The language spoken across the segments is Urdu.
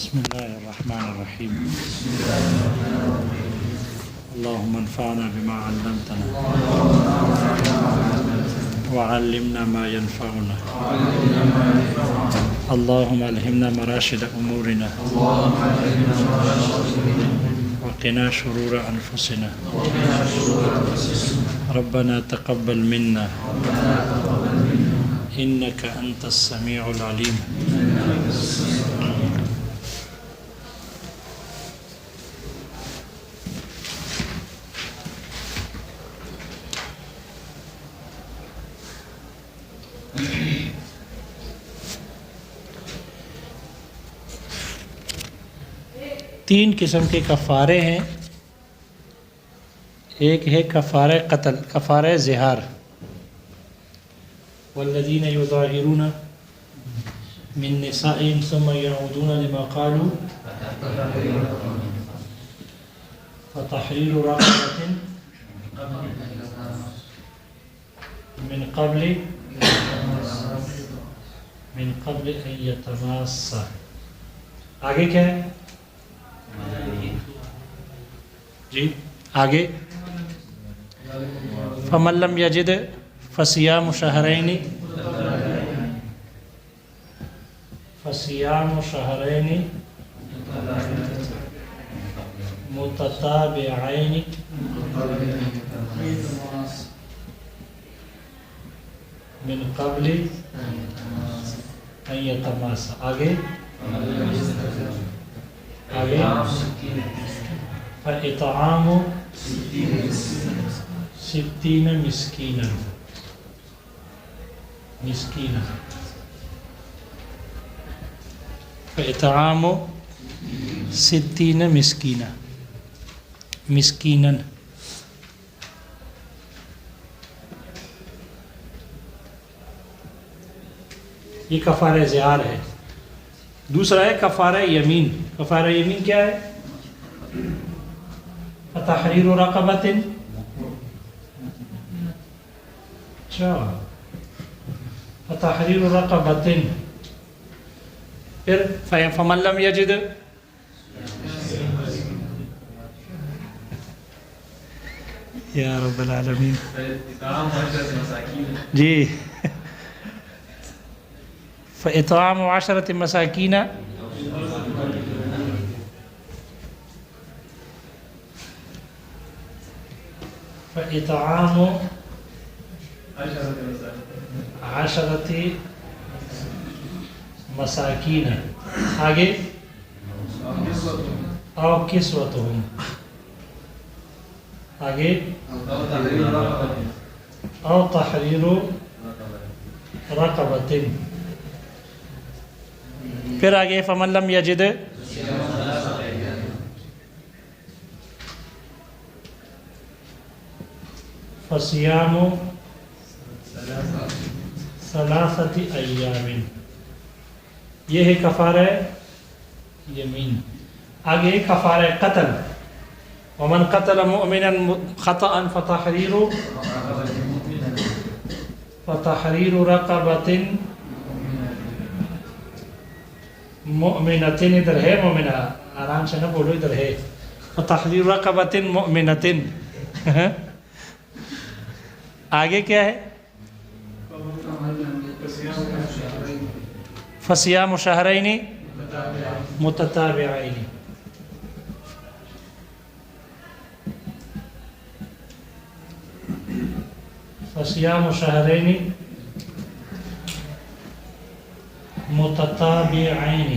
بسم الله الرحمن الرحيم اللهم انفعنا بما علمتنا وعلمنا ما ينفعنا اللهم ألهمنا مراشد أمورنا وقنا شرور أنفسنا ربنا تقبل منا إنك أنت السميع العليم تین قسم کے کفارے ہیں. ایک ہے کفارہ قتل، کفارہ زہار. والذین یظاہرون من نسائهم ثم یعودون لما قالوا فتحریر رقبة من قبل ان یتماسا. آگے کیا ہے جی؟ آگے فمن لم یجد فصیام شہرین متتابعین من قبل ان یتماسا. آگے فإطعام 60 مسکینا. فإطعام 60 مسکینا. یہ کفارہ زہار ہے. دوسرا ہے کفارہ یمین. کفارہ یمین کیا ہے؟ تحریر رقبۃ. تحریر رقبۃ. پھر فمن لم یجد یا رب العالمین جی فإطعام 10 مساکین فإطعام 10 مساکین. آگے او کسوتہم. آگے او تحریر رقبۃ. پھر آگے فمن لم یجد فصیام 3 ایام. یہ ہے کفارہ یمین. آگے کفارہ قتل. ومن قتل مؤمنا خطأ فتحریر رقبۃ مؤمنۃ. ادھر ہے مومنہ، آرام سے نہ بولو، ادھر ہے فتحریر رقبۃ مؤمنۃ. آگے کیا ہے؟ فصیام شہرین متتابعین. فصیام شہرین متتابعین.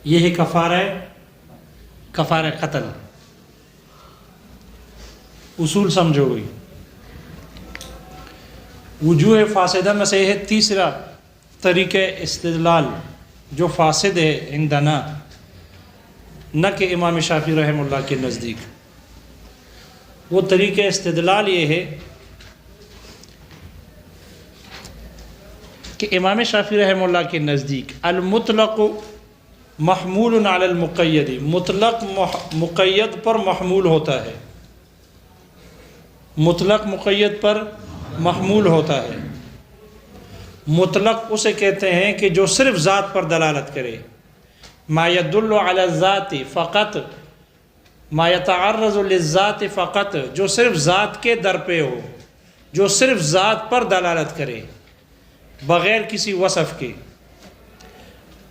یہ ہے کفارہ قتل. اصول سمجھو گئی. وجوہ فاسدہ میں سے ہے تیسرا طریقہ استدلال جو فاسد ہے عندنا، نہ کہ امام شافعی رحمہ اللہ کے نزدیک. وہ طریقہ استدلال یہ ہے کہ امام شافعی رحمہ اللہ کے نزدیک المطلق محمول علی المقید. مطلق مقید پر محمول ہوتا ہے. مطلق مقید پر محمول ہوتا ہے. مطلق اسے کہتے ہیں کہ جو صرف ذات پر دلالت کرے، ما يدل على الذات فقط، ما يتعرض للذات فقط، جو صرف ذات کے در پہ ہو، جو صرف ذات پر دلالت کرے بغیر کسی وصف کے۔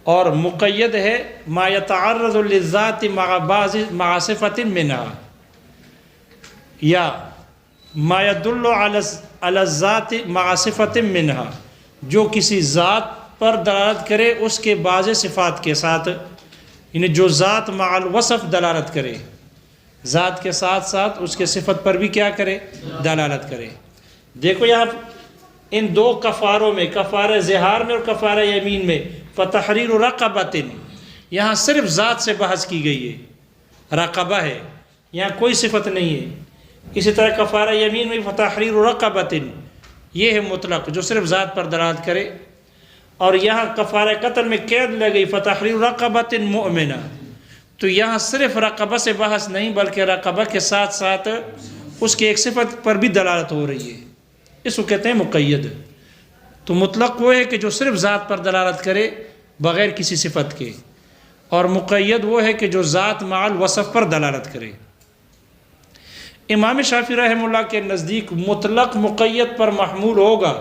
اور مقید ہے ما يتعرض للذات مع صفت منها، یا ما يدل على الذات مع صفت منها، جو کسی ذات پر دلالت کرے اس کے بعض صفات کے ساتھ، یعنی جو ذات مع الوصف دلالت کرے، ذات کے ساتھ ساتھ اس کے صفت پر بھی کیا کرے، دلالت کرے۔ دیکھو یہاں ان دو کفاروں میں، کفارہ ظہار میں اور کفارہ یمین میں، فتحریر رقبۃ، یہاں صرف ذات سے بحث کی گئی ہے، رقبہ ہے، یہاں کوئی صفت نہیں ہے۔ اسی طرح کفارہ یمین میں فتحریر رقبۃ، یہ ہے مطلق جو صرف ذات پر دلالت کرے، اور یہاں کفارہ قتل میں قید لگئی فتحریر رقبۃ مؤمنہ، تو یہاں صرف رقبہ سے بحث نہیں بلکہ رقبہ کے ساتھ ساتھ اس کے ایک صفت پر بھی دلالت ہو رہی ہے، اس کو کہتے ہیں مقید۔ تو مطلق وہ ہے کہ جو صرف ذات پر دلالت کرے بغیر کسی صفت کے، اور مقید وہ ہے کہ جو ذات مع الوصف پر دلالت کرے۔ امام شافعی رحمہ اللہ کے نزدیک مطلق مقید پر محمول ہوگا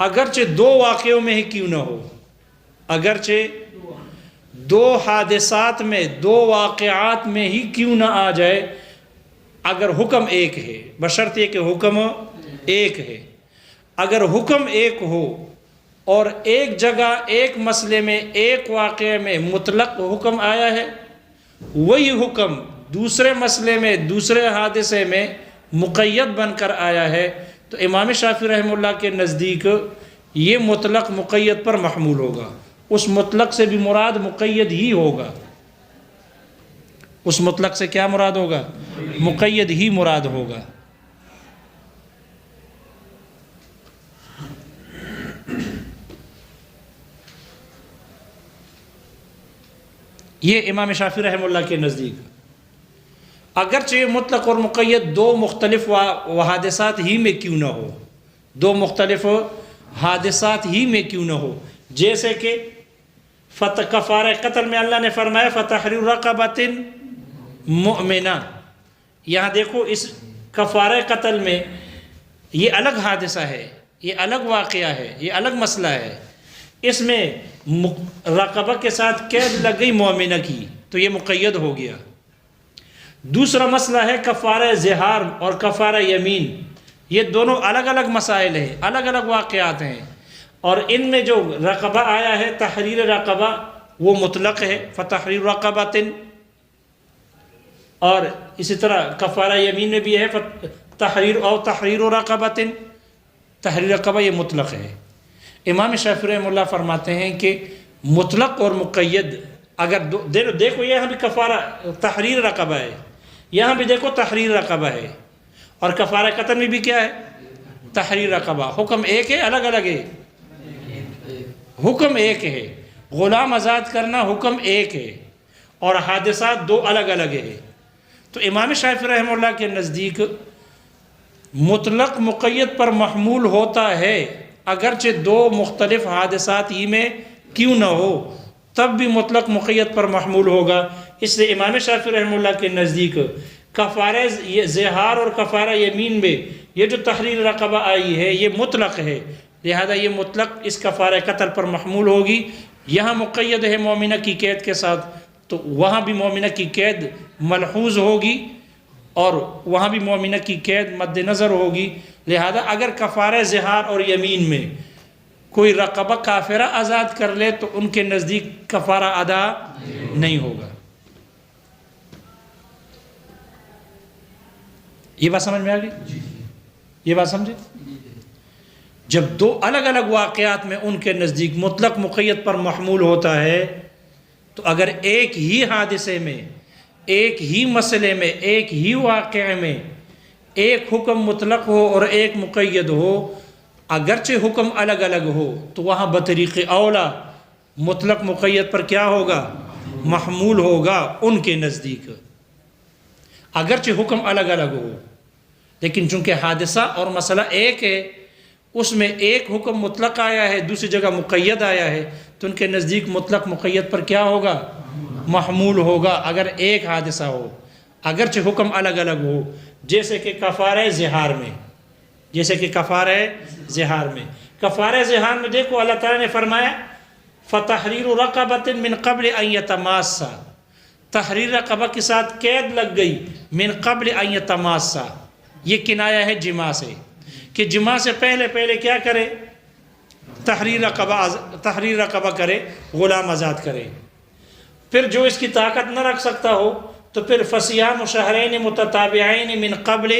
اگرچہ دو واقعوں میں ہی کیوں نہ ہو، اگرچہ دو حادثات میں، دو واقعات میں ہی کیوں نہ آ جائے، اگر حکم ایک ہے، بشرط یہ کہ حکم ایک ہے۔ اگر حکم ایک ہو اور ایک جگہ ایک مسئلے میں ایک واقعے میں مطلق حکم آیا ہے، وہی حکم دوسرے مسئلے میں دوسرے حادثے میں مقید بن کر آیا ہے، تو امام شافعی رحمہ اللہ کے نزدیک یہ مطلق مقید پر محمول ہوگا، اس مطلق سے بھی مراد مقید ہی ہوگا۔ اس مطلق سے کیا مراد ہوگا؟ مقید ہی مراد ہوگا۔ یہ امام شافعی رحمہ اللہ کے نزدیک، اگرچہ یہ مطلق اور مقید دو مختلف حادثات ہی میں کیوں نہ ہو، دو مختلف حادثات ہی میں کیوں نہ ہو، جیسے کہ کفارہ قتل میں اللہ نے فرمایا فتحریر رقبۃ مؤمنہ، یہاں دیکھو اس کفارہ قتل میں یہ الگ حادثہ ہے، یہ الگ واقعہ ہے، یہ الگ مسئلہ ہے، اس میں رقبہ کے ساتھ قید لگ گئی مومنہ کی، تو یہ مقید ہو گیا۔ دوسرا مسئلہ ہے کفارہ ظہار اور کفارہ یمین، یہ دونوں الگ الگ مسائل ہیں، الگ الگ واقعات ہیں، اور ان میں جو رقبہ آیا ہے تحریر رقبہ وہ مطلق ہے فتحریر رقبۃ، اور اسی طرح کفارہ یمین میں بھی ہے تحریر رقبۃ، تحریر رقبہ یہ مطلق ہے۔ امام شافعی رحمہ اللہ فرماتے ہیں کہ مطلق اور مقید اگر دیکھو یہاں بھی کفارہ تحریر رقبہ ہے، یہاں بھی دیکھو تحریر رقبہ ہے، اور کفارہ قتل میں بھی کیا ہے؟ تحریر رقبہ، حکم ایک ہے الگ الگ ہے؟ حکم ایک ہے، غلام آزاد کرنا حکم ایک ہے، اور حادثات دو الگ الگ ہیں۔ تو امام شافعی رحمہ اللہ کے نزدیک مطلق مقید پر محمول ہوتا ہے اگرچہ دو مختلف حادثات ہی میں کیوں نہ ہو، تب بھی مطلق مقید پر محمول ہوگا۔ اس لیے امام شافعی رحمہ اللہ کے نزدیک کفارہ ظہار اور کفارہ یمین میں یہ جو تحریر رقبہ آئی ہے یہ مطلق ہے، لہذا یہ مطلق اس کفارہ قتل پر محمول ہوگی۔ یہاں مقید ہے مومنہ کی قید کے ساتھ، تو وہاں بھی مومنہ کی قید ملحوظ ہوگی اور وہاں بھی مومنہ کی قید مد نظر ہوگی، لہذا اگر کفارہ ظہار اور یمین میں کوئی رقبہ کافرہ آزاد کر لے تو ان کے نزدیک کفارہ ادا نہیں ہوگا۔ یہ بات سمجھ میں آ گئی؟ یہ بات سمجھے؟ جب دو الگ الگ واقعات میں ان کے نزدیک مطلق مقید پر محمول ہوتا ہے، تو اگر ایک ہی حادثے میں، ایک ہی مسئلے میں، ایک ہی واقعے میں ایک حکم مطلق ہو اور ایک مقید ہو، اگرچہ حکم الگ الگ ہو، تو وہاں بطریق اولا مطلق مقید پر کیا ہوگا؟ محمول ہوگا ان کے نزدیک، اگرچہ حکم الگ الگ ہو، لیکن چونکہ حادثہ اور مسئلہ ایک ہے، اس میں ایک حکم مطلق آیا ہے، دوسری جگہ مقید آیا ہے، تو ان کے نزدیک مطلق مقید پر کیا ہوگا؟ محمول ہوگا اگر ایک حادثہ ہو، اگرچہ حکم الگ الگ ہو، جیسے کہ کفارہ زہار میں، کفارہ زہار میں دیکھو اللہ تعالیٰ نے فرمایا فَتَحْرِيرُ رَقَبَةٍ مِّن قَبْلِ أَن يَتَمَاسَّا، تحریر رقبہ کے ساتھ قید لگ گئی، من قبل ان یتماسا، یہ کنایا ہے جماع سے، کہ جماع سے پہلے کیا کرے؟ تحریر رقبہ کرے، غلام آزاد کرے۔ پھر جو اس کی طاقت نہ رکھ سکتا ہو تو پھر فصیام شہرین متتابعین من قبل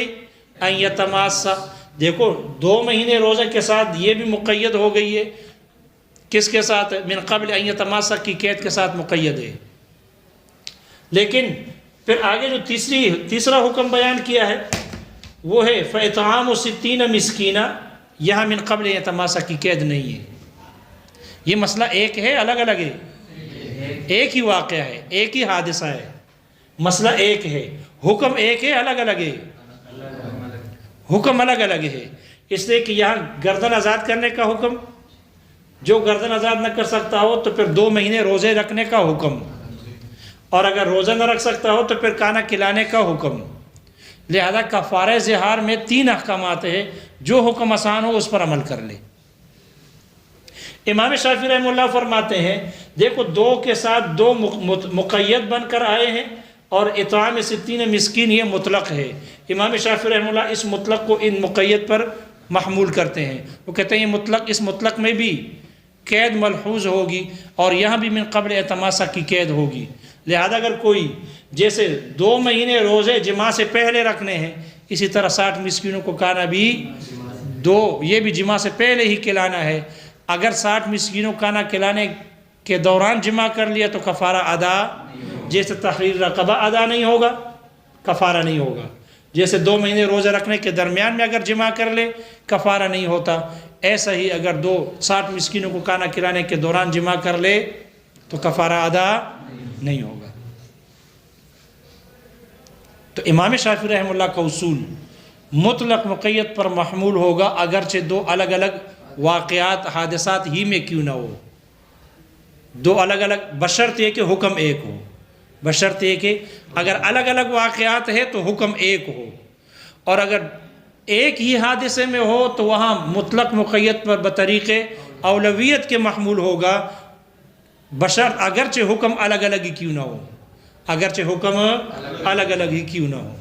ان یتماسا، دیکھو 2 مہینے روزے کے ساتھ یہ بھی مقید ہو گئی ہے، کس کے ساتھ؟ من قبل ان یتماسا کی قید کے ساتھ مقید ہے۔ لیکن پھر آگے جو تیسرا حکم بیان کیا ہے وہ ہے فَإِطْعَامُ 60 مسکینہ، یہاں من قبل یتماسا کی قید نہیں ہے۔ یہ مسئلہ ایک ہے، الگ الگ ہے؟ ایک ہی واقعہ ہے، ایک ہی حادثہ ہے، مسئلہ ایک ہے، حکم ایک ہے، الگ الگ ہے؟ حکم الگ الگ ہے، اس لیے کہ یہاں گردن آزاد کرنے کا حکم، جو گردن آزاد نہ کر سکتا ہو تو پھر 2 مہینے روزے رکھنے کا حکم، اور اگر روزہ نہ رکھ سکتا ہو تو پھر کھانا کھلانے کا حکم۔ لہذا کفارہ زہار میں 3 احکامات ہیں، جو حکم آسان ہو اس پر عمل کر لے۔ امام شافعی رحمہ اللہ فرماتے ہیں دیکھو 2 کے ساتھ 2 مقید بن کر آئے ہیں، اور اطعام 60 مسکین یہ مطلق ہے۔ امام شافعی رحمہ اللہ اس مطلق کو ان مقید پر محمول کرتے ہیں، وہ کہتے ہیں اس مطلق میں بھی قید ملحوظ ہوگی، اور یہاں بھی من قبل یتماسا کی قید ہوگی۔ لہذا اگر کوئی جیسے 2 مہینے روزے جماع سے پہلے رکھنے ہیں، اسی طرح 60 مسکینوں کو کھانا بھی یہ بھی جماع سے پہلے ہی کھلانا ہے۔ اگر 60 مسکینوں کو کھانا کھلانے کے دوران جماع کر لیا تو کفارہ ادا، جیسے تحریر رقبہ ادا نہیں ہوگا، کفارہ نہیں ہوگا۔ جیسے 2 مہینے روزہ رکھنے کے درمیان میں اگر جماع کر لے کفارہ نہیں ہوتا، ایسا ہی اگر 60 مسکینوں کو کھانا کھلانے کے دوران جماع کر لے تو کفارہ ادا نہیں ہوگا۔ تو امام شافعی رحمہ اللہ کا اصول مطلق مقید پر محمول ہوگا، اگرچہ 2 الگ الگ واقعات حادثات ہی میں کیوں نہ ہو، 2 الگ الگ، بشرط یہ کہ حکم ایک ہو، بشرط یہ کہ اگر الگ الگ واقعات ہے تو حکم ایک ہو، اور اگر ایک ہی حادثے میں ہو تو وہاں مطلق مقید پر بطریق اولویت کے محمول ہوگا، بشرط اگرچہ حکم الگ الگ ہی کیوں نہ ہو، اگرچہ حکم الگ الگ ہی کیوں نہ ہو۔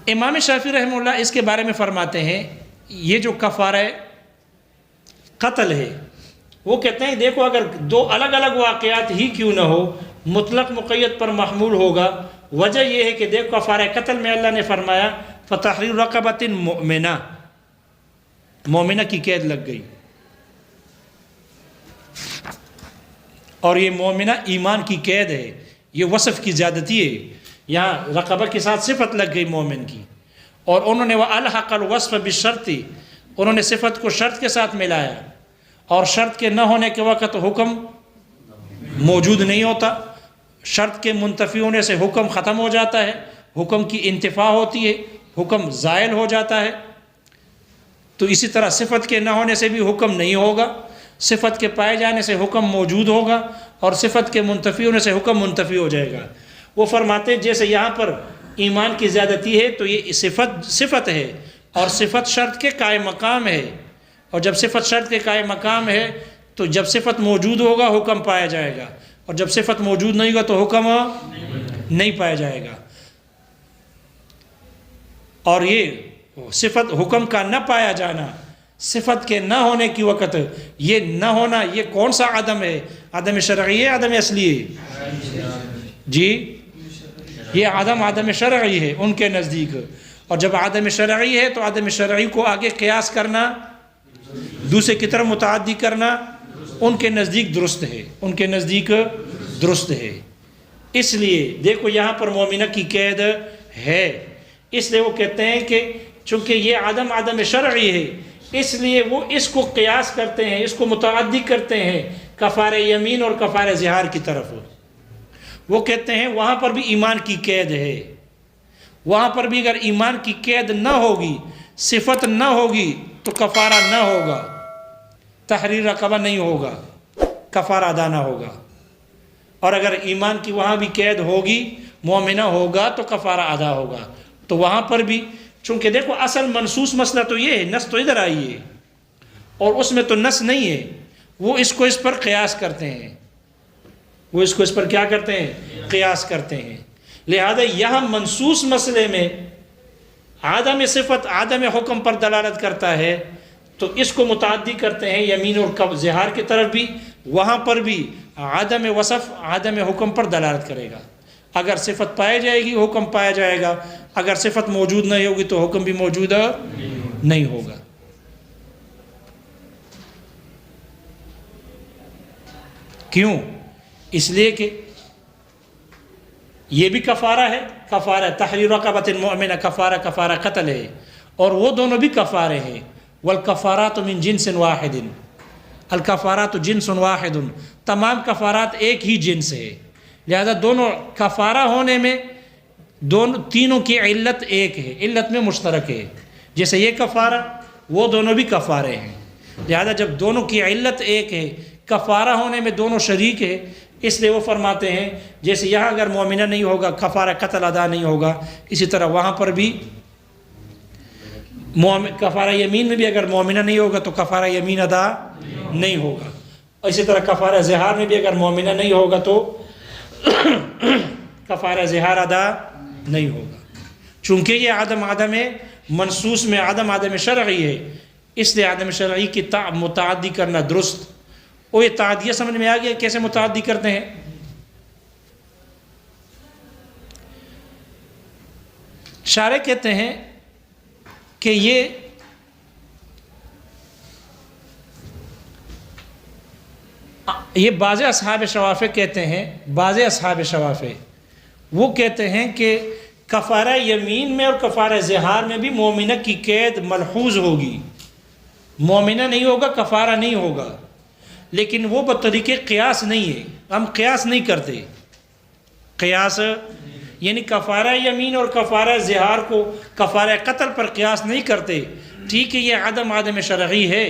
امام شافعی رحمہ اللہ اس کے بارے میں فرماتے ہیں یہ جو کفارہ قتل ہے، وہ کہتے ہیں دیکھو اگر 2 الگ الگ واقعات ہی کیوں نہ ہو مطلق مقید پر محمول ہوگا۔ وجہ یہ ہے کہ دیکھو کفارہ قتل میں اللہ نے فرمایا فَتَحْرِيرُ رَقَبَةٍ مُؤْمِنَةٍ، مومنہ کی قید لگ گئی، اور یہ مومنہ ایمان کی قید ہے، یہ وصف کی زیادتی ہے، یہاں رقبہ کے ساتھ صفت لگ گئی مومن کی، اور انہوں نے وَأَلْحَقَ الْوَصْفَ بِالشَّرْطِ، انہوں نے صفت کو شرط کے ساتھ ملایا، اور شرط کے نہ ہونے کے وقت حکم موجود نہیں ہوتا، شرط کے منتفی ہونے سے حکم ختم ہو جاتا ہے، حکم کی انتفاع ہوتی ہے، حکم زائل ہو جاتا ہے۔ تو اسی طرح صفت کے نہ ہونے سے بھی حکم نہیں ہوگا، صفت کے پائے جانے سے حکم موجود ہوگا، اور صفت کے منتفی ہونے سے حکم منتفی ہو جائے گا۔ وہ فرماتے ہیں جیسے یہاں پر ایمان کی زیادتی ہے تو یہ صفت ہے، اور صفت شرط کے قائم مقام ہے، اور جب صفت شرط کے قائم مقام ہے تو جب صفت موجود ہوگا حکم پایا جائے گا، اور جب صفت موجود نہیں ہوگا تو حکم نہیں پایا جائے گا۔ اور یہ صفت حکم کا نہ پایا جانا، صفت کے نہ ہونے کی وقت یہ نہ ہونا، یہ کون سا عدم ہے؟ عدم شرعی ہے، عدم اصلی ہے؟ جی یہ عدم شرعی ہے ان کے نزدیک، اور جب عدم شرعی ہے تو عدم شرعی کو آگے قیاس کرنا، دوسرے کی طرف متعدی کرنا ان کے نزدیک درست ہے، ان کے نزدیک درست ہے۔ اس لیے دیکھو یہاں پر مومنہ کی قید ہے، اس لیے وہ کہتے ہیں کہ چونکہ یہ عدم شرعی ہے اس لیے وہ اس کو قیاس کرتے ہیں، اس کو متعدی کرتے ہیں کفارہ یمین اور کفارہ زہار کی طرف۔ وہ کہتے ہیں وہاں پر بھی ایمان کی قید ہے، وہاں پر بھی اگر ایمان کی قید نہ ہوگی، صفت نہ ہوگی تو کفارہ نہ ہوگا، تحریر رقبہ نہیں ہوگا، کفارہ ادا نہ ہوگا۔ اور اگر ایمان کی وہاں بھی قید ہوگی، مومنہ ہوگا تو کفارہ ادا ہوگا۔ تو وہاں پر بھی چونکہ دیکھو اصل منصوص مسئلہ تو یہ ہے، نص تو ادھر آئی ہے اور اس میں تو نص نہیں ہے، وہ اس کو اس پر قیاس کرتے ہیں، وہ اس کو اس پر کیا کرتے ہیں؟ قیاس کرتے ہیں۔ لہذا یہاں منصوص مسئلے میں عدم صفت عدم حکم پر دلالت کرتا ہے تو اس کو متعدی کرتے ہیں یمین اور ظہار کی طرف بھی، وہاں پر بھی عدم وصف عدم حکم پر دلالت کرے گا۔ اگر صفت پائی جائے گی حکم پایا جائے گا، اگر صفت موجود نہیں ہوگی تو حکم بھی موجود نہیں ہوگا۔ کیوں؟ اس لیے کہ یہ بھی کفارہ ہے، کفارہ تحریر رقبۃ مؤمنہ، کفارہ قتل ہے، اور وہ دونوں بھی کفارے ہیں۔ والکفارات من جنس واحد، الکفارات جنس واحد، تمام کفارات ایک ہی جنس ہے، لہذا دونوں کفارہ ہونے میں تینوں کی علت ایک ہے، علت میں مشترک ہے۔ جیسے یہ کفارہ، وہ دونوں بھی کفارے ہیں، لہذا جب دونوں کی علت ایک ہے، کفارہ ہونے میں دونوں شریک ہے، اس لیے وہ فرماتے ہیں جیسے یہاں اگر مومنہ نہیں ہوگا کفارہ قتل ادا نہیں ہوگا، اسی طرح وہاں پر بھی کفارہ یمین میں بھی اگر مومنہ نہیں ہوگا تو کفارہ یمین ادا نہیں ہوگا، اسی طرح کفارہ ظہار میں بھی اگر مومنہ نہیں ہوگا تو کفارہ ظہار ادا نہیں ہوگا۔ چونکہ یہ عدم منصوص میں عدم شرعی ہے، اس لیے عدم شرعی کی متعدی کرنا درست۔ وہ یہ تعدیہ سمجھ میں آ گیا کیسے متعدی کرتے ہیں؟ شارح کہتے ہیں کہ یہ بعض اصحاب شوافع کہتے ہیں، بعض اصحاب شوافع وہ کہتے ہیں کہ کفارہ یمین میں اور کفارہ ظہار میں بھی مومنہ کی قید ملحوظ ہوگی، مومنہ نہیں ہوگا کفارہ نہیں ہوگا، لیکن وہ بطریق قیاس نہیں ہے، ہم قیاس نہیں کرتے۔ قیاس یعنی کفارہ یمین اور کفارہ ظہار کو کفارہ قتل پر قیاس نہیں کرتے، ٹھیک ہے یہ عدم شرعی ہے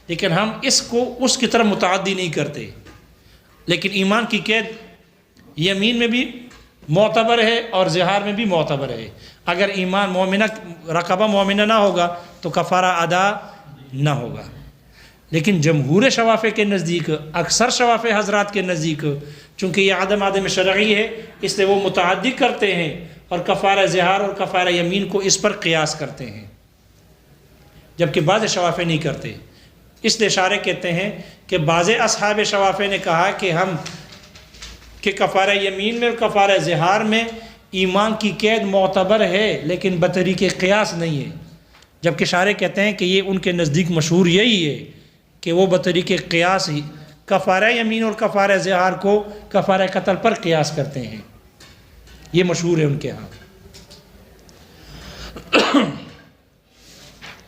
لیکن ہم اس کو اس کی طرح متعدی نہیں کرتے۔ لیکن ایمان کی قید یمین میں بھی معتبر ہے اور ظہار میں بھی معتبر ہے، اگر ایمان مومنہ رقبہ مومنہ نہ ہوگا تو کفارہ ادا نہ ہوگا۔ لیکن جمہور شوافع کے نزدیک، اکثر شوافع حضرات کے نزدیک، چونکہ یہ عدم شرعی ہے اس لیے وہ متعدی کرتے ہیں اور کفارہ ظہار اور کفارہ یمین کو اس پر قیاس کرتے ہیں، جبکہ بعض شوافع نہیں کرتے۔ اس لیے شارح کہتے ہیں کہ بعض اصحاب شوافع نے کہا کہ کفارہ یمین میں اور کفارہ ظہار میں ایمان کی قید معتبر ہے لیکن بطریق قیاس نہیں ہے، جبکہ شارح کہتے ہیں کہ یہ ان کے نزدیک مشہور یہی ہے کہ وہ بطریق قیاس ہی کفارہ یمین اور کفارہ ظہار کو کفارہ قتل پر قیاس کرتے ہیں، یہ مشہور ہے ان کے ہاں۔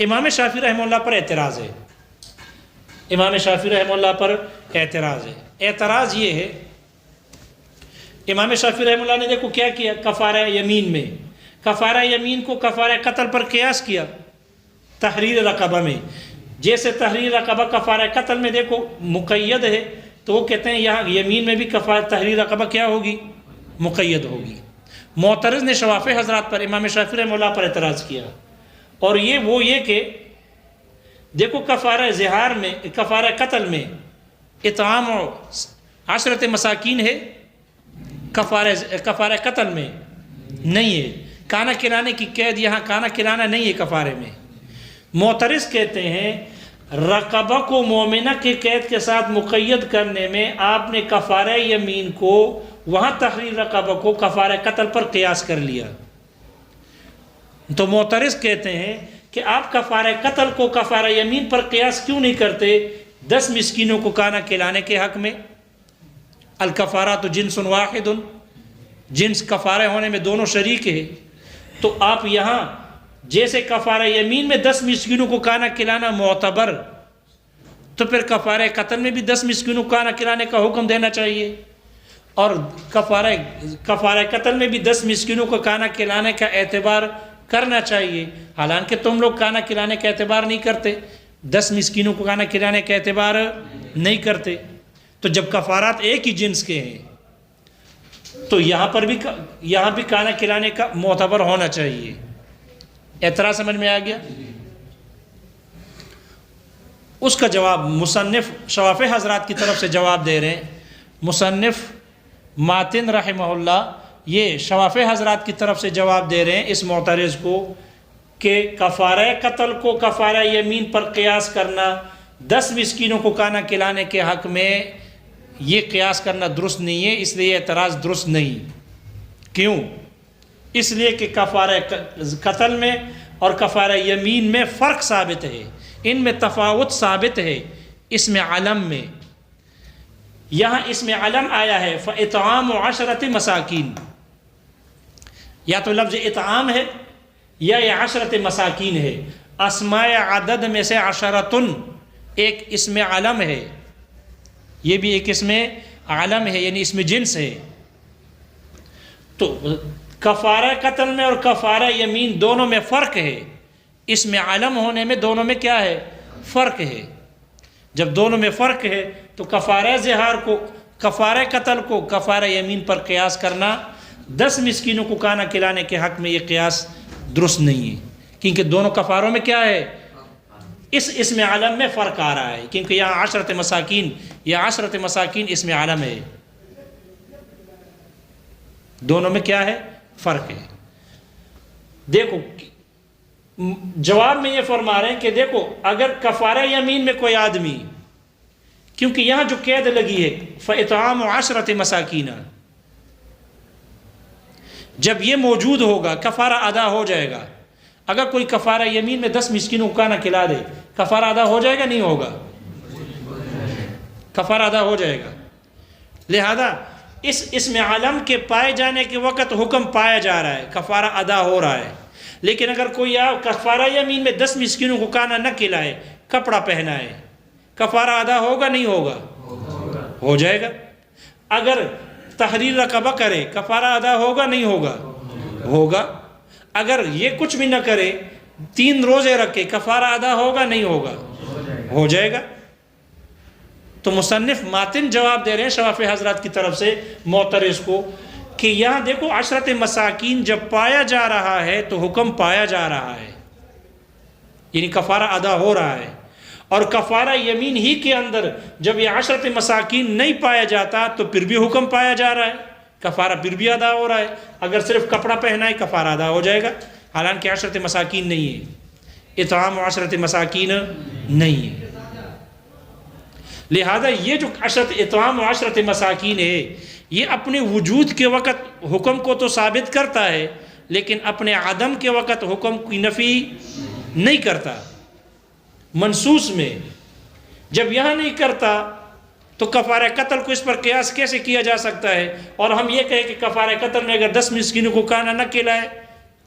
امام شافعی رحمہ اللہ پر اعتراض ہے، امام شافعی رحمہ اللہ پر اعتراض ہے۔ اعتراض یہ ہے، امام شافعی رحمہ اللہ نے دیکھو کیا کیا، کفارہ یمین میں کفارہ یمین کو کفارہ قتل پر قیاس کیا تحریر رقبہ میں، جیسے تحریر رقبہ کفارہ قتل میں دیکھو مقید ہے تو وہ کہتے ہیں یہاں یمین میں بھی کفارہ تحریر رقبہ کیا ہوگی؟ مقید ہوگی۔ معترض نے شوافع حضرات پر امام شافعی رحمہ اللہ پر اعتراض کیا، اور یہ کہ دیکھو کفارہ ظہار میں کفارہ قتل میں اطعام 10 مساکین ہے، کفارہ قتل میں نہیں ہے، کھانا کھلانے کی قید یہاں کھانا کھلانا نہیں ہے کفارے میں۔ معترض کہتے ہیں رقبہ کو مومنہ کی قید کے ساتھ مقید کرنے میں آپ نے کفارہ یمین کو وہاں تحریر رقبہ کو کفارہ قتل پر قیاس کر لیا، تو معترض کہتے ہیں کہ آپ کفارہ قتل کو کفارہ یمین پر قیاس کیوں نہیں کرتے 10 مسکینوں کو کھانا کھلانے کے حق میں؟ الکفارات جنس واحد، جنس کفارہ ہونے میں دونوں شریک ہے، تو آپ یہاں جیسے کفارہ یمین میں 10 مسکینوں کو کھانا کھلانا معتبر، تو پھر کفارہ قتل میں بھی 10 مسکینوں کو کھانا کھلانے کا حکم دینا چاہیے۔ اور کفارہ قتل میں بھی 10 مسکینوں کو کھانا کھلانے کا اعتبار کرنا چاہیے، حالانکہ تم لوگ کھانا کھلانے کا اعتبار نہیں کرتے، 10 مسکینوں کو کھانا کھلانے کا اعتبار نہیں کرتے۔ تو جب کفارات ایک ہی جنس کے ہیں تو یہاں بھی کھانا کھلانے کا معتبر ہونا چاہیے۔ اعتراض سمجھ میں آ گیا؟ اس کا جواب مصنف شوافی حضرات کی طرف سے جواب دے رہے ہیں۔ مصنف ماتن رحمہ اللہ یہ شوافی حضرات کی طرف سے جواب دے رہے ہیں اس معترض کو کہ کفارہ قتل کو کفارہ یمین پر قیاس کرنا 10 مسکینوں کو کھانا کھلانے کے حق میں، یہ قیاس کرنا درست نہیں ہے، اس لیے اعتراض درست نہیں۔ کیوں؟ اس لیے کہ کفارہ قتل میں اور کفارہ یمین میں فرق ثابت ہے، ان میں تفاوت ثابت ہے۔ اس میں علم میں، یہاں اس میں علم آیا ہے فَإِطْعَامُ عَشْرَةِ مساکین، یا تو لفظ اطعام ہے یا یہ 10 مساکین ہے۔ اسماء عدد میں سے 10 ایک اسم علم ہے، یہ بھی ایک اسم علم ہے، یعنی اسم جنس ہے۔ تو کفارہ قتل میں اور کفارہ یمین دونوں میں فرق ہے، اسم علم ہونے میں دونوں میں کیا ہے؟ فرق ہے۔ جب دونوں میں فرق ہے تو کفارہ زہار کو، کفارہ قتل کو کفارہ یمین پر قیاس کرنا 10 مسکینوں کو کھانا کھلانے کے حق میں، یہ قیاس درست نہیں ہے، کیونکہ دونوں کفاروں میں کیا ہے؟ اس اسم علم میں فرق آ رہا ہے، کیونکہ یہاں 10 مساکین یا 10 مساکین اسم علم ہے، دونوں میں کیا ہے؟ فرق ہے۔ دیکھو جواب میں یہ فرما رہے ہیں کہ دیکھو اگر کفارہ یمین میں کوئی آدمی، کیونکہ یہاں جو قید لگی ہے فَإِطْعَامُ 10 مساکین، جب یہ موجود ہوگا کفارہ ادا ہو جائے گا۔ اگر کوئی کفارہ یمین میں 10 مسکینوں کو کھانا کھلا دے، کفارہ ادا ہو جائے گا نہیں ہوگا؟ کفارہ ادا ہو جائے گا۔ لہذا اس اسم علم کے پائے جانے کے وقت حکم پایا جا رہا ہے، کفارہ ادا ہو رہا ہے۔ لیکن اگر کوئی کفارہ یمین میں 10 مسکینوں کو کھانا نہ کھلائے، کپڑا پہنائے، کفارہ ادا ہوگا نہیں ہوگا؟ ہو جائے گا۔ اگر تحریر رقبہ کرے، کفارہ ادا ہوگا نہیں ہوگا؟ ہوگا۔ اگر یہ کچھ بھی نہ کرے، 3 روزے رکھے، کفارہ ادا ہوگا نہیں ہوگا؟ ہو جائے گا۔ تو مصنف ماتن جواب دے رہے ہیں شوافی حضرات کی طرف سے معترض کو کہ یہاں دیکھو 10 مساکین جب پایا جا رہا ہے تو حکم پایا جا رہا ہے، یعنی کفارہ ادا ہو رہا ہے۔ اور کفارہ یمین ہی کے اندر جب یہ 10 مساکین نہیں پایا جاتا تو پھر بھی حکم پایا جا رہا ہے، کفارہ پھر بھی ادا ہو رہا ہے۔ اگر صرف کپڑا پہنا ہے کفارہ ادا ہو جائے گا، حالانکہ 10 مساکین نہیں ہے، اطعام 10 مساکین نہیں ہے۔ لہذا یہ جو اطعام 10 مساکین ہے، یہ اپنے وجود کے وقت حکم کو تو ثابت کرتا ہے، لیکن اپنے عدم کے وقت حکم کی نفی نہیں کرتا۔ منصوص میں جب یہاں نہیں کرتا تو کفارہ قتل کو اس پر قیاس کیسے کیا جا سکتا ہے؟ اور ہم یہ کہیں کہ کفارہ قتل میں اگر 10 مسکینوں کو کھانا نہ کھلائے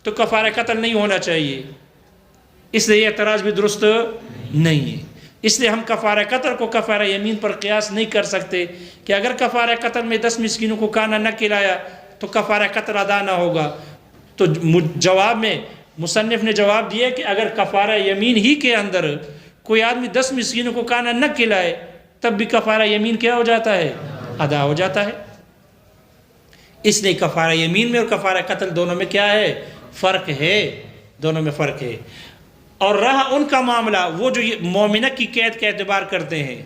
تو کفارہ قتل نہیں ہونا چاہیے، اس لیے یہ اعتراض بھی درست نہیں ہے۔ اس لیے ہم کفارہ قتل کو کفارہ یمین پر قیاس نہیں کر سکتے کہ اگر کفارہ قتل میں 10 مسکینوں کو کھانا نہ کھلایا تو کفارہ قتل ادا نہ ہوگا۔ تو جواب میں مصنف نے جواب دیا کہ اگر کفارہ یمین ہی کے اندر کوئی آدمی 10 مسکینوں کو کھانا نہ کھلائے تب بھی کفارہ یمین کیا ہو جاتا ہے؟ ادا ہو جاتا ہے۔ اس لیے کفارہ یمین میں اور کفارہ قتل دونوں میں کیا ہے؟ فرق ہے، دونوں میں فرق ہے۔ اور رہا ان کا معاملہ وہ جو مومنہ کی قید کا اعتبار کرتے ہیں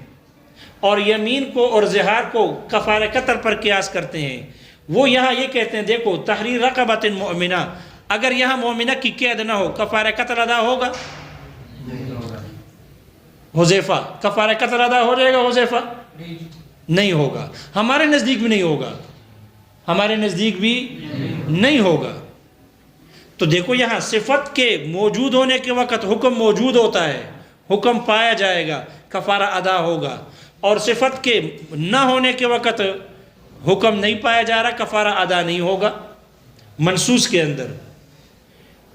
اور یمین کو اور زہار کو کفارہ قتل پر قیاس کرتے ہیں، وہ یہاں یہ کہتے ہیں دیکھو تحریر رقبۃ مؤمنہ، اگر یہاں مومنہ کی قید نہ ہو کفارہ قتل ادا ہوگا؟ حذیفہ کفارہ قتل ادا ہو جائے گا؟ حذیفہ نہیں ہوگا، ہمارے نزدیک بھی نہیں ہوگا، ہمارے نزدیک بھی نہیں ہوگا۔ تو دیکھو یہاں صفت کے موجود ہونے کے وقت حکم موجود ہوتا ہے، حکم پایا جائے گا، کفارہ ادا ہوگا، اور صفت کے نہ ہونے کے وقت حکم نہیں پایا جا رہا، کفارہ ادا نہیں ہوگا منصوص کے اندر۔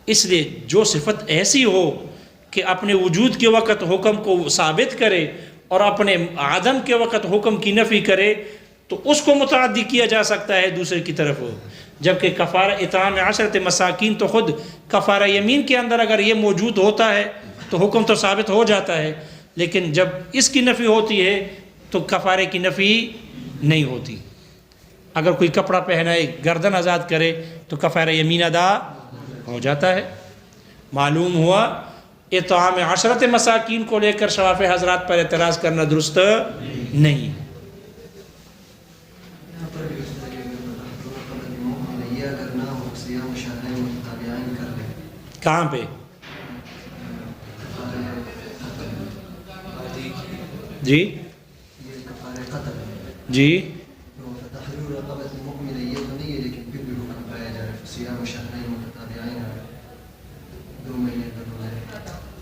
اس لیے جو صفت ایسی ہو کہ اپنے وجود کے وقت حکم کو ثابت کرے اور اپنے عدم کے وقت حکم کی نفی کرے تو اس کو متعدی کیا جا سکتا ہے دوسرے کی طرف، جبکہ کفارہ اطعام عشرت مساکین تو خود کفارہ یمین کے اندر اگر یہ موجود ہوتا ہے تو حکم تو ثابت ہو جاتا ہے، لیکن جب اس کی نفی ہوتی ہے تو کفارے کی نفی نہیں ہوتی۔ اگر کوئی کپڑا پہنائے گردن آزاد کرے تو کفارہ یمین ادا ہو جاتا ہے۔ معلوم ہوا اطعام عشرت مساکین کو لے کر شوافع حضرات پر اعتراض کرنا درست نہیں۔ کہاں پہ؟ جی جی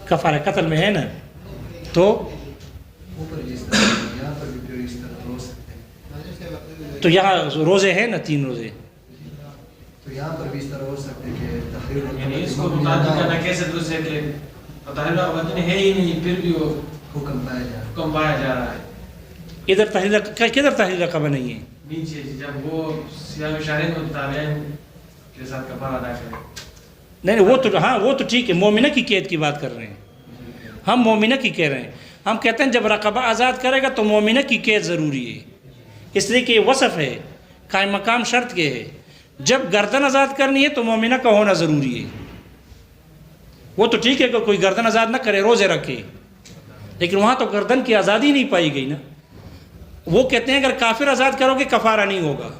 کفارہ قتل میں ہے نا، تو یہاں روزے ہیں نا 3 روزے، تو یہاں پر بھی اس طرح ہو سکتے کہ تحریر یعنی اس کو متعدد کرنا کیسے دوسرے کہ تحریر رقبہ ہے ہی نہیں، پھر بھی وہ حکم پایا جا رہا ہے۔ ادھر کدھر تحریر رقبہ نہیں ہے؟ نیچے جب وہ صیام شہرین متتابعین کے ساتھ کفارہ ادا کرے۔ نہیں وہ تو ہاں وہ تو ٹھیک ہے، مومنہ کی قید کی بات کر رہے ہیں ہم، مومنہ کی کہہ رہے ہیں ہم، کہتے ہیں جب رقبہ آزاد کرے گا تو مومنہ کی قید ضروری ہے، اس لیے کہ یہ وصف ہے، قائم مقام شرط کے ہے۔ جب گردن آزاد کرنی ہے تو مومنہ کا ہونا ضروری ہے۔ وہ تو ٹھیک ہے کہ کوئی گردن آزاد نہ کرے، روزے رکھے، لیکن وہاں تو گردن کی آزادی نہیں پائی گئی نا۔ وہ کہتے ہیں اگر کافر آزاد کرو گے کفارہ نہیں ہوگا،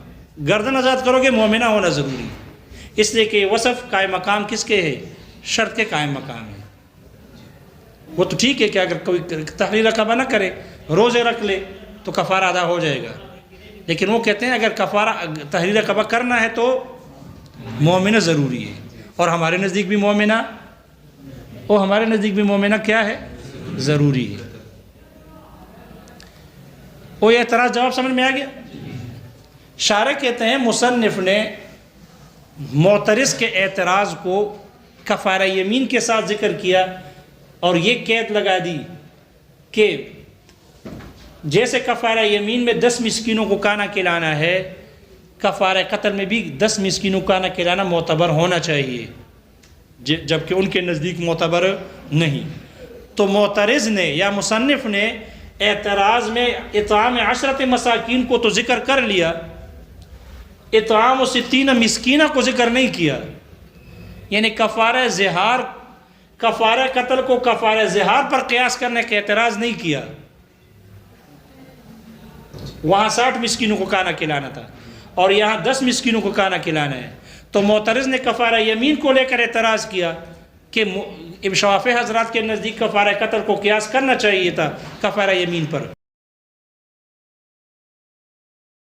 گردن آزاد کرو گے مومنہ ہونا ضروری، اس لیے کہ وصف قائم مقام کس کے ہے؟ شرط کے قائم مقام ہے۔ وہ تو ٹھیک ہے کہ اگر کوئی تحریر رقبہ نہ کرے، روزے رکھ لے تو کفارہ ادا ہو جائے گا، لیکن وہ کہتے ہیں اگر کفارہ تحریر رقبہ کرنا ہے تو مومنہ ضروری ہے، اور ہمارے نزدیک بھی مومنہ کیا ہے؟ ضروری ہے۔ وہ یہ اعتراض جواب سمجھ میں آ گیا؟ شارح کہتے ہیں مصنف نے معترض کے اعتراض کو کفارہ یمین کے ساتھ ذکر کیا اور یہ قید لگا دی کہ جیسے کفارہ یمین میں 10 مسکینوں کو کھانا کھلانا ہے، کفارہ قتل میں بھی 10 مسکینوں کو کھانا کھلانا معتبر ہونا چاہیے، جبکہ ان کے نزدیک معتبر نہیں۔ تو معترض نے یا مصنف نے اعتراض میں اطعام عشرت مساکین کو تو ذکر کر لیا، اطعام 60 مسکینہ کو ذکر نہیں کیا، یعنی کفارہ زہار، کفارہ قتل کو کفارہ زہار پر قیاس کرنے کا اعتراض نہیں کیا۔ وہاں 60 مسکینوں کو کھانا کھلانا تھا اور یہاں 10 مسکینوں کو کھانا کھلانا ہے، تو معترض نے کفارہ یمین کو لے کر اعتراض کیا کہ شوافع حضرات کے نزدیک کفارہ قتل کو قیاس کرنا چاہیے تھا کفارہ یمین پر۔